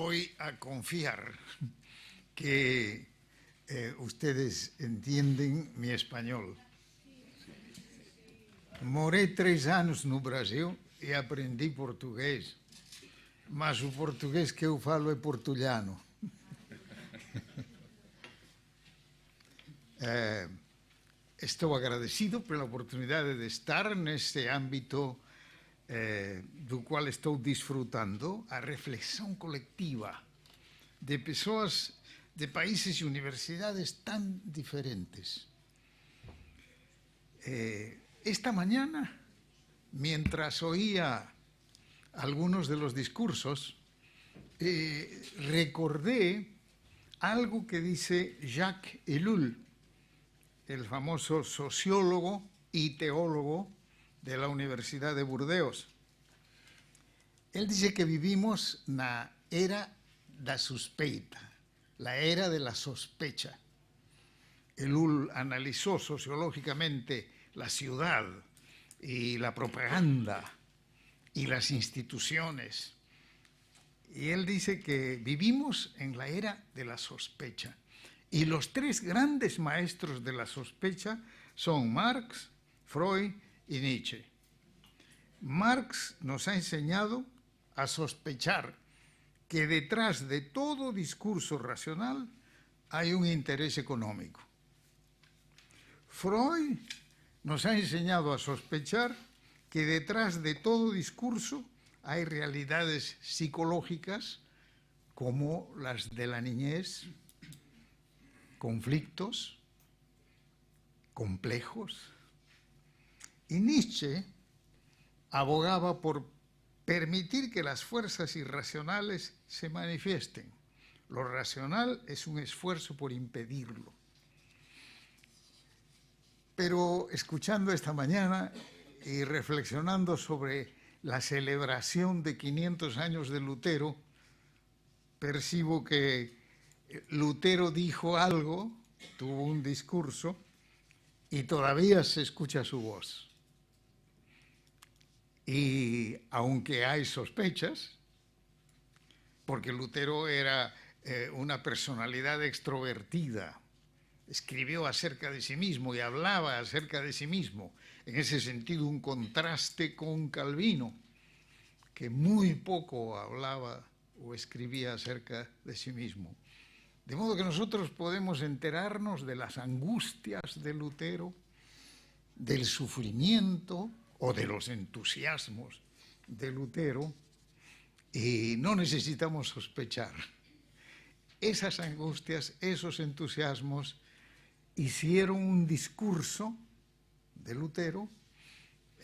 voy a confiar que ustedes entienden mi espanhol. Morei 3 anos no Brasil e aprendi português, mas o português que eu falo é português. Estou agradecido pela oportunidade de estar neste âmbito do qual estou desfrutando a reflexão colectiva de pessoas de países e universidades tan diferentes. Esta mañana, mientras oía algunos de los discursos, recordé algo que dice Jacques Ellul, el famoso sociólogo y teólogo de la Universidad de Burdeos. Él dice que vivimos na era da suspeita, la era de la sospecha. Ellul analizó sociológicamente la ciudad y la propaganda y las instituciones. Y él dice que vivimos en la era de la sospecha. Y los 3 grandes maestros de la sospecha son Marx, Freud y Nietzsche. Marx nos ha enseñado a sospechar que detrás de todo discurso racional hay un interés económico. Freud nos ha enseñado a sospechar que detrás de todo discurso hay realidades psicológicas como las de la niñez, conflictos complejos. Y Nietzsche abogaba por permitir que las fuerzas irracionales se manifiesten. Lo racional es un esfuerzo por impedirlo. Pero escuchando esta mañana y reflexionando sobre la celebración de 500 años de Lutero, percibo que Lutero dijo algo, tuvo un discurso, y todavía se escucha su voz. Y aunque hay sospechas, porque Lutero era una personalidad extrovertida, escribió acerca de sí mismo y hablaba acerca de sí mismo, en ese sentido un contraste con Calvino, que muy poco hablaba o escribía acerca de sí mismo. De modo que nosotros podemos enterarnos de las angustias de Lutero, del sufrimiento o de los entusiasmos de Lutero, y no necesitamos sospechar. Esas angustias, esos entusiasmos hicieron un discurso de Lutero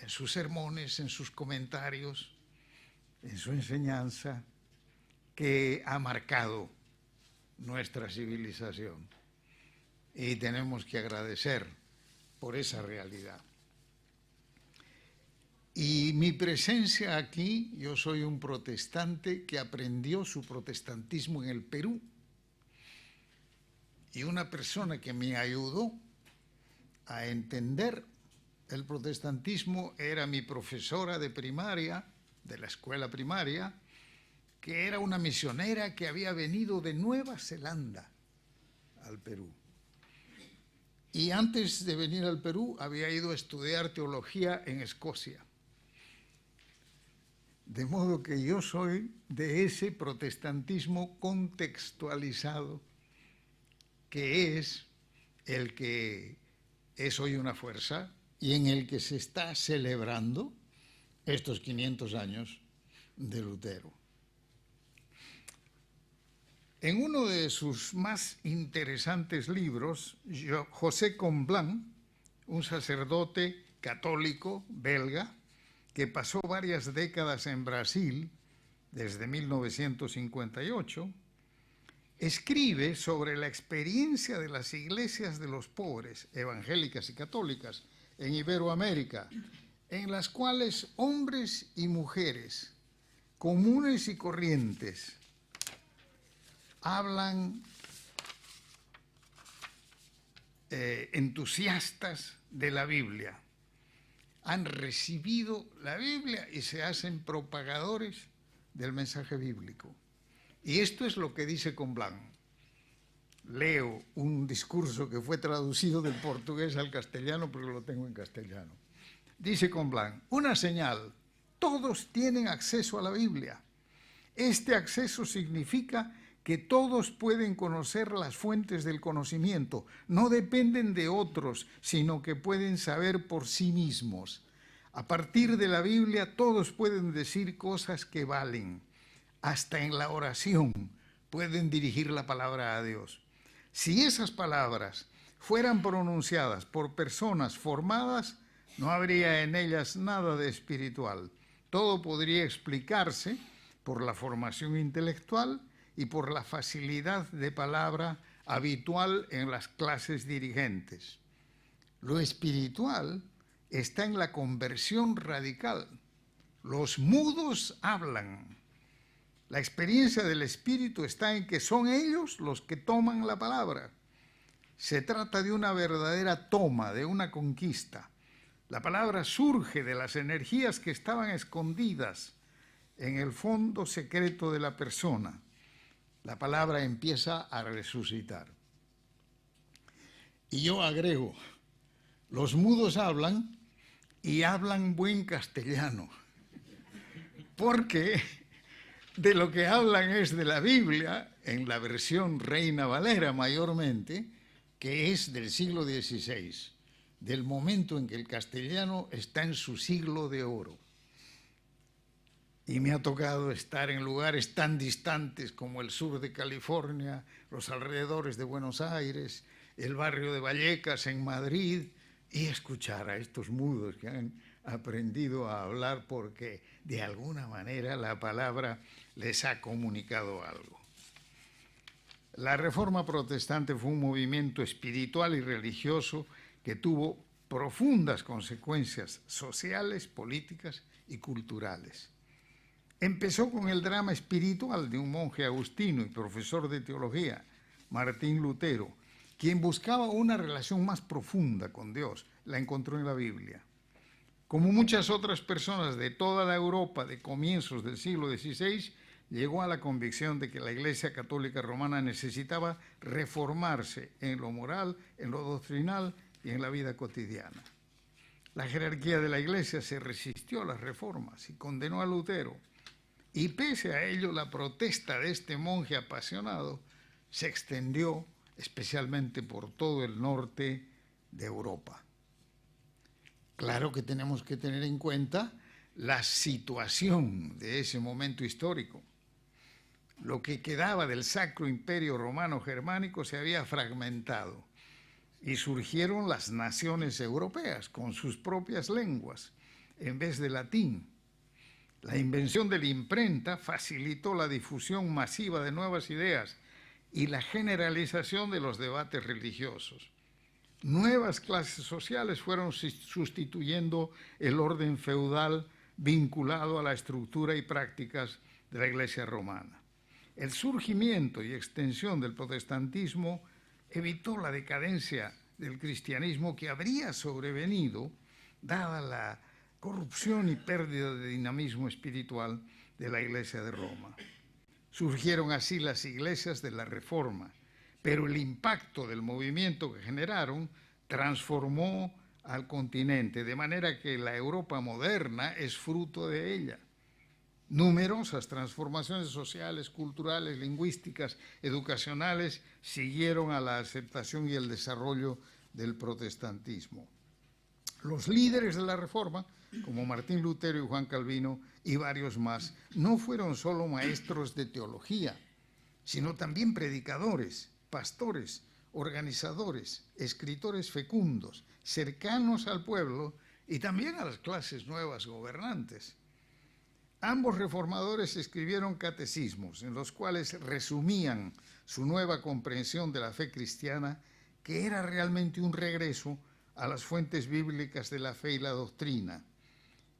en sus sermones, en sus comentarios, en su enseñanza, que ha marcado nuestra civilización. Y tenemos que agradecer por esa realidad. Y mi presencia aquí, yo soy un protestante que aprendió su protestantismo en el Perú. Y una persona que me ayudó a entender el protestantismo era mi profesora de primaria, de la escuela primaria, que era una misionera que había venido de Nueva Zelanda al Perú. Y antes de venir al Perú había ido a estudiar teología en Escocia. De modo que yo soy de ese protestantismo contextualizado, que es el que es hoy una fuerza y en el que se está celebrando estos 500 años de Lutero. En uno de sus más interesantes libros, José Comblanc, un sacerdote católico belga que pasó varias décadas en Brasil, desde 1958, escribe sobre la experiencia de las iglesias de los pobres, evangélicas y católicas, en Iberoamérica, en las cuales hombres y mujeres comunes y corrientes hablan entusiastas de la Biblia, han recibido la Biblia y se hacen propagadores del mensaje bíblico. Y esto es lo que dice Comblan. Leo un discurso que fue traducido del portugués al castellano, porque lo tengo en castellano. Dice Comblan: una señal, todos tienen acceso a la Biblia. Este acceso significa que todos pueden conocer las fuentes del conocimiento, no dependen de otros, sino que pueden saber por sí mismos. A partir de la Biblia todos pueden decir cosas que valen. Hasta en la oración pueden dirigir la palabra a Dios. Si esas palabras fueran pronunciadas por personas formadas, no habría en ellas nada de espiritual. Todo podría explicarse por la formación intelectual y por la facilidad de palabra habitual en las clases dirigentes. Lo espiritual está en la conversión radical. Los mudos hablan. La experiencia del espíritu está en que son ellos los que toman la palabra. Se trata de una verdadera toma, de una conquista. La palabra surge de las energías que estaban escondidas en el fondo secreto de la persona. La palabra empieza a resucitar. Y yo agrego, los mudos hablan y hablan buen castellano, porque de lo que hablan es de la Biblia, en la versión Reina Valera mayormente, que es del siglo XVI, del momento en que el castellano está en su siglo de oro. Y me ha tocado estar en lugares tan distantes como el sur de California, los alrededores de Buenos Aires, el barrio de Vallecas en Madrid, y escuchar a estos mudos que han aprendido a hablar porque de alguna manera la palabra les ha comunicado algo. La Reforma Protestante fue un movimiento espiritual y religioso que tuvo profundas consecuencias sociales, políticas y culturales. Empezó con el drama espiritual de un monje agustino y profesor de teología, Martín Lutero, quien buscaba una relación más profunda con Dios. La encontró en la Biblia. Como muchas otras personas de toda la Europa de comienzos del siglo XVI, llegó a la convicción de que la Iglesia Católica Romana necesitaba reformarse en lo moral, en lo doctrinal y en la vida cotidiana. La jerarquía de la Iglesia se resistió a las reformas y condenó a Lutero. Y pese a ello, la protesta de este monje apasionado se extendió especialmente por todo el norte de Europa. Claro que tenemos que tener en cuenta la situación de ese momento histórico. Lo que quedaba del Sacro Imperio Romano Germánico se había fragmentado y surgieron las naciones europeas con sus propias lenguas en vez de latín. La invención de la imprenta facilitó la difusión masiva de nuevas ideas y la generalización de los debates religiosos. Nuevas clases sociales fueron sustituyendo el orden feudal vinculado a la estructura y prácticas de la Iglesia romana. El surgimiento y extensión del protestantismo evitó la decadencia del cristianismo que habría sobrevenido dada la corrupción y pérdida de dinamismo espiritual de la Iglesia de Roma. Surgieron así las iglesias de la Reforma, pero el impacto del movimiento que generaron transformó al continente, de manera que la Europa moderna es fruto de ella. Numerosas transformaciones sociales, culturales, lingüísticas, educacionales siguieron a la aceptación y el desarrollo del protestantismo. Los líderes de la Reforma, como Martín Lutero y Juan Calvino y varios más, no fueron solo maestros de teología, sino también predicadores, pastores, organizadores, escritores fecundos, cercanos al pueblo y también a las clases nuevas gobernantes. Ambos reformadores escribieron catecismos en los cuales resumían su nueva comprensión de la fe cristiana, que era realmente un regreso a las fuentes bíblicas de la fe y la doctrina,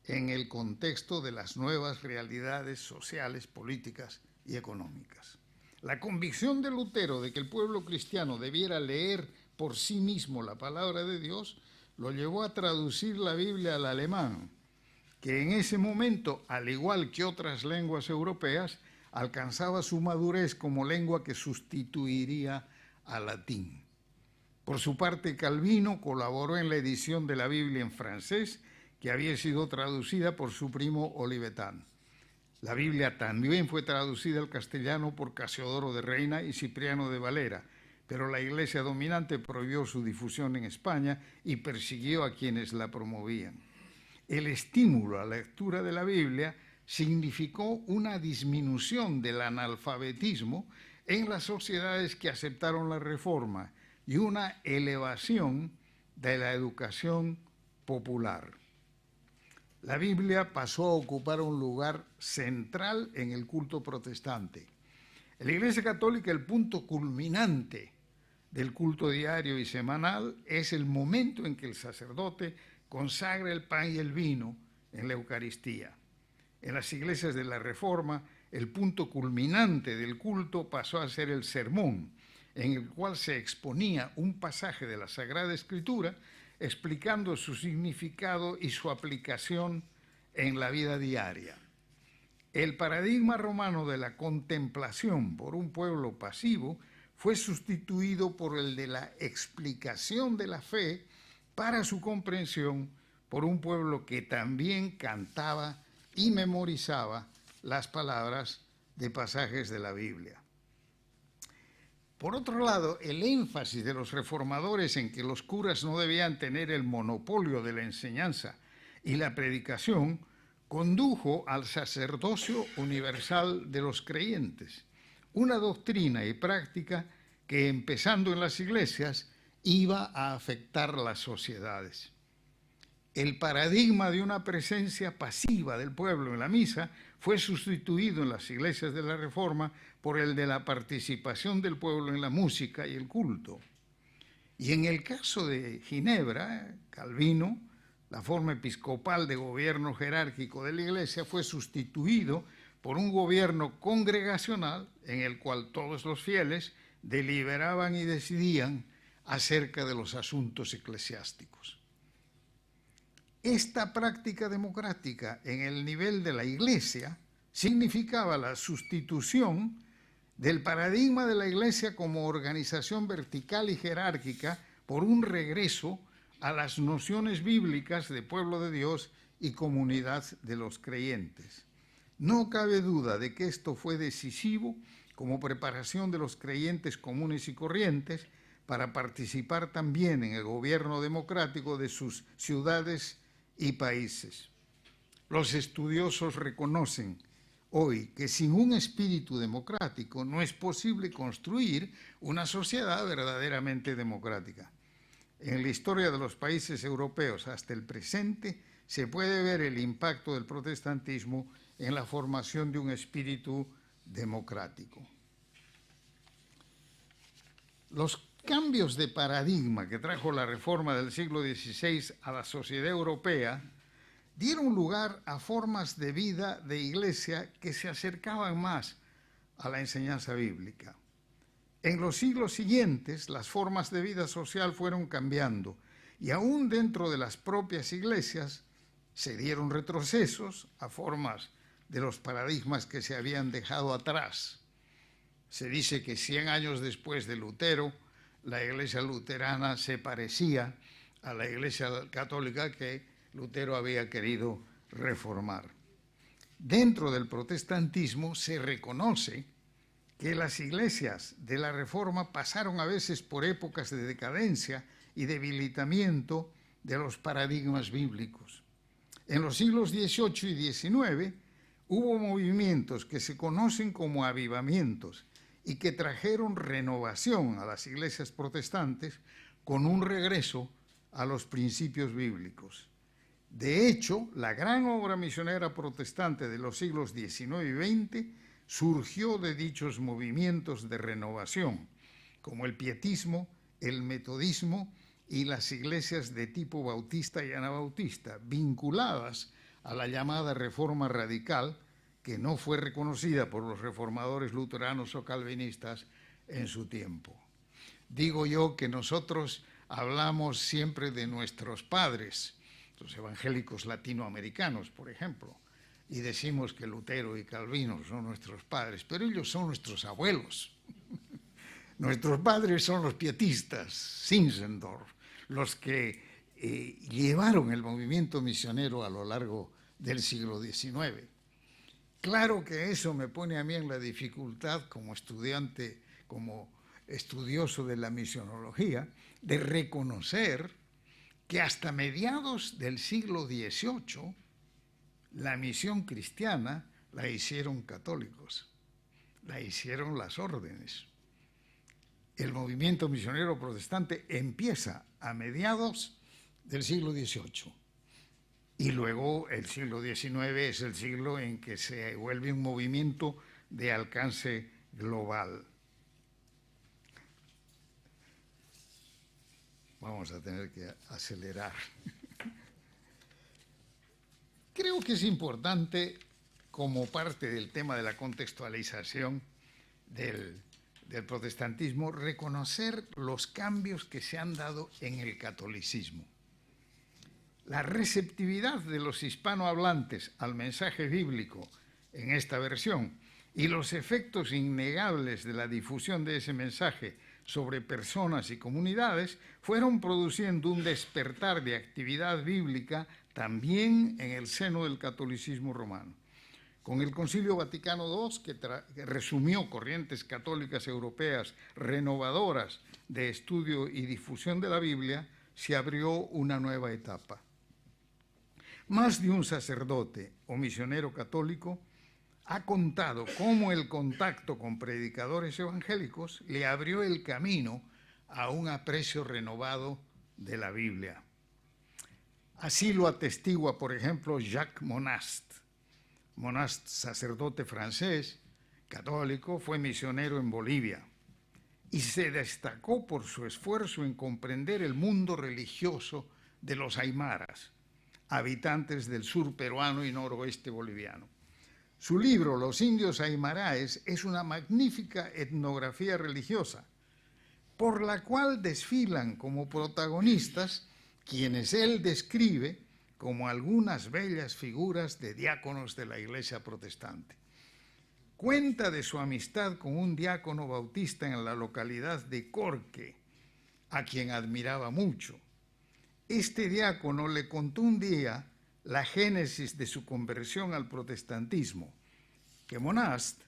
en el contexto de las nuevas realidades sociales, políticas y económicas. La convicción de Lutero de que el pueblo cristiano debiera leer por sí mismo la palabra de Dios lo llevó a traducir la Biblia al alemán, que en ese momento, al igual que otras lenguas europeas, alcanzaba su madurez como lengua que sustituiría al latín. Por su parte, Calvino colaboró en la edición de la Biblia en francés, que había sido traducida por su primo Olivetan. La Biblia también fue traducida al castellano por Casiodoro de Reina y Cipriano de Valera, pero la Iglesia dominante prohibió su difusión en España y persiguió a quienes la promovían. El estímulo a la lectura de la Biblia significó una disminución del analfabetismo en las sociedades que aceptaron la Reforma y una elevación de la educación popular. La Biblia pasó a ocupar un lugar central en el culto protestante. En la Iglesia Católica, el punto culminante del culto diario y semanal es el momento en que el sacerdote consagra el pan y el vino en la Eucaristía. En las iglesias de la Reforma, el punto culminante del culto pasó a ser el sermón, en el cual se exponía un pasaje de la Sagrada Escritura explicando su significado y su aplicación en la vida diaria. El paradigma romano de la contemplación por un pueblo pasivo fue sustituido por el de la explicación de la fe para su comprensión por un pueblo que también cantaba y memorizaba las palabras de pasajes de la Biblia. Por otro lado, el énfasis de los reformadores en que los curas no debían tener el monopolio de la enseñanza y la predicación condujo al sacerdocio universal de los creyentes, una doctrina y práctica que, empezando en las iglesias, iba a afectar las sociedades. El paradigma de una presencia pasiva del pueblo en la misa fue sustituido en las iglesias de la Reforma por el de la participación del pueblo en la música y el culto. Y en el caso de Ginebra, Calvino, la forma episcopal de gobierno jerárquico de la Iglesia fue sustituido por un gobierno congregacional en el cual todos los fieles deliberaban y decidían acerca de los asuntos eclesiásticos. Esta práctica democrática en el nivel de la Iglesia significaba la sustitución del paradigma de la Iglesia como organización vertical y jerárquica por un regreso a las nociones bíblicas de pueblo de Dios y comunidad de los creyentes. No cabe duda de que esto fue decisivo como preparación de los creyentes comunes y corrientes para participar también en el gobierno democrático de sus ciudades y países. Los estudiosos reconocen hoy que sin un espíritu democrático no es posible construir una sociedad verdaderamente democrática. En la historia de los países europeos hasta el presente se puede ver el impacto del protestantismo en la formación de un espíritu democrático. Los cambios de paradigma que trajo la Reforma del siglo XVI a la sociedad europea dieron lugar a formas de vida de iglesia que se acercaban más a la enseñanza bíblica. En los siglos siguientes, las formas de vida social fueron cambiando y aún dentro de las propias iglesias se dieron retrocesos a formas de los paradigmas que se habían dejado atrás. Se dice que 100 años después de Lutero, la iglesia luterana se parecía a la iglesia católica que Lutero había querido reformar. Dentro del protestantismo se reconoce que las iglesias de la Reforma pasaron a veces por épocas de decadencia y debilitamiento de los paradigmas bíblicos. En los siglos XVIII y XIX hubo movimientos que se conocen como avivamientos y que trajeron renovación a las iglesias protestantes con un regreso a los principios bíblicos. De hecho, la gran obra misionera protestante de los siglos XIX y XX surgió de dichos movimientos de renovación, como el pietismo, el metodismo y las iglesias de tipo bautista y anabautista, vinculadas a la llamada Reforma Radical, que no fue reconocida por los reformadores luteranos o calvinistas en su tiempo. Digo yo que nosotros hablamos siempre de nuestros padres, los evangélicos latinoamericanos, por ejemplo, y decimos que Lutero y Calvino son nuestros padres, pero ellos son nuestros abuelos. Nuestros padres son los pietistas, Zinzendorf, los que llevaron el movimiento misionero a lo largo del siglo XIX. Claro que eso me pone a mí en la dificultad como estudiante, como estudioso de la misionología, de reconocer que hasta mediados del siglo XVIII la misión cristiana la hicieron católicos, la hicieron las órdenes. El movimiento misionero protestante empieza a mediados del siglo XVIII y luego el siglo XIX es el siglo en que se vuelve un movimiento de alcance global. Vamos a tener que acelerar. Creo que es importante, como parte del tema de la contextualización del protestantismo, reconocer los cambios que se han dado en el catolicismo. La receptividad de los hispanohablantes al mensaje bíblico en esta versión y los efectos innegables de la difusión de ese mensaje sobre personas y comunidades fueron produciendo un despertar de actividad bíblica también en el seno del catolicismo romano. Con el Concilio Vaticano II, que resumió corrientes católicas europeas renovadoras de estudio y difusión de la Biblia, se abrió una nueva etapa. Más de un sacerdote o misionero católico ha contado cómo el contacto con predicadores evangélicos le abrió el camino a un aprecio renovado de la Biblia. Así lo atestigua, por ejemplo, Jacques Monast. Monast, sacerdote francés, católico, fue misionero en Bolivia y se destacó por su esfuerzo en comprender el mundo religioso de los aymaras, habitantes del sur peruano y noroeste boliviano. Su libro, Los indios aymaraes, es una magnífica etnografía religiosa, por la cual desfilan como protagonistas quienes él describe como algunas bellas figuras de diáconos de la Iglesia protestante. Cuenta de su amistad con un diácono bautista en la localidad de Corque, a quien admiraba mucho. Este diácono le contó un día la génesis de su conversión al protestantismo, que Monast,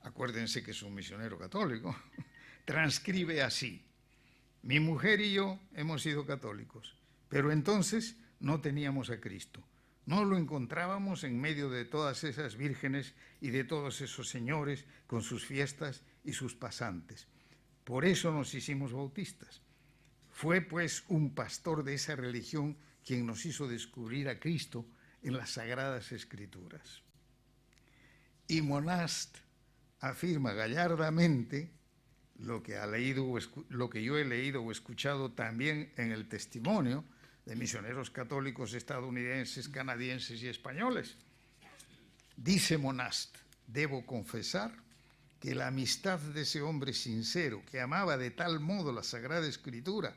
acuérdense que es un misionero católico, transcribe así: mi mujer y yo hemos sido católicos, pero entonces no teníamos a Cristo. No lo encontrábamos en medio de todas esas vírgenes y de todos esos señores con sus fiestas y sus pasantes. Por eso nos hicimos bautistas. Fue pues un pastor de esa religión quien nos hizo descubrir a Cristo en las Sagradas Escrituras. Y Monast afirma gallardamente lo que yo he leído o escuchado también en el testimonio de misioneros católicos estadounidenses, canadienses y españoles. Dice Monast: debo confesar que la amistad de ese hombre sincero, que amaba de tal modo la Sagrada Escritura,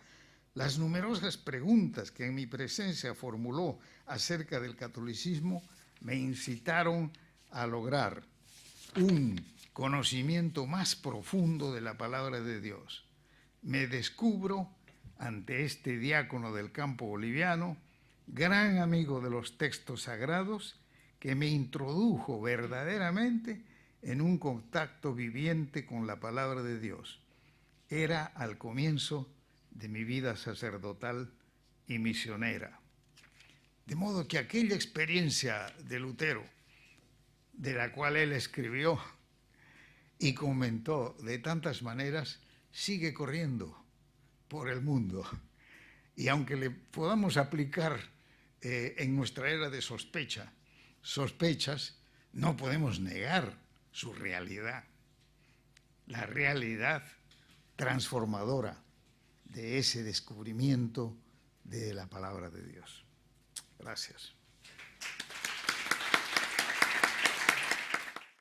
las numerosas preguntas que en mi presencia formuló acerca del catolicismo, me incitaron a lograr un conocimiento más profundo de la palabra de Dios. Me descubro ante este diácono del campo boliviano, gran amigo de los textos sagrados, que me introdujo verdaderamente en un contacto viviente con la palabra de Dios. Era al comienzo de mi vida sacerdotal y misionera. De modo que aquella experiencia de Lutero, de la cual él escribió y comentó de tantas maneras, sigue corriendo por el mundo. Y aunque le podamos aplicar en nuestra era de sospechas, no podemos negar su realidad, la realidad transformadora de ese descubrimiento de la palabra de Dios. Gracias.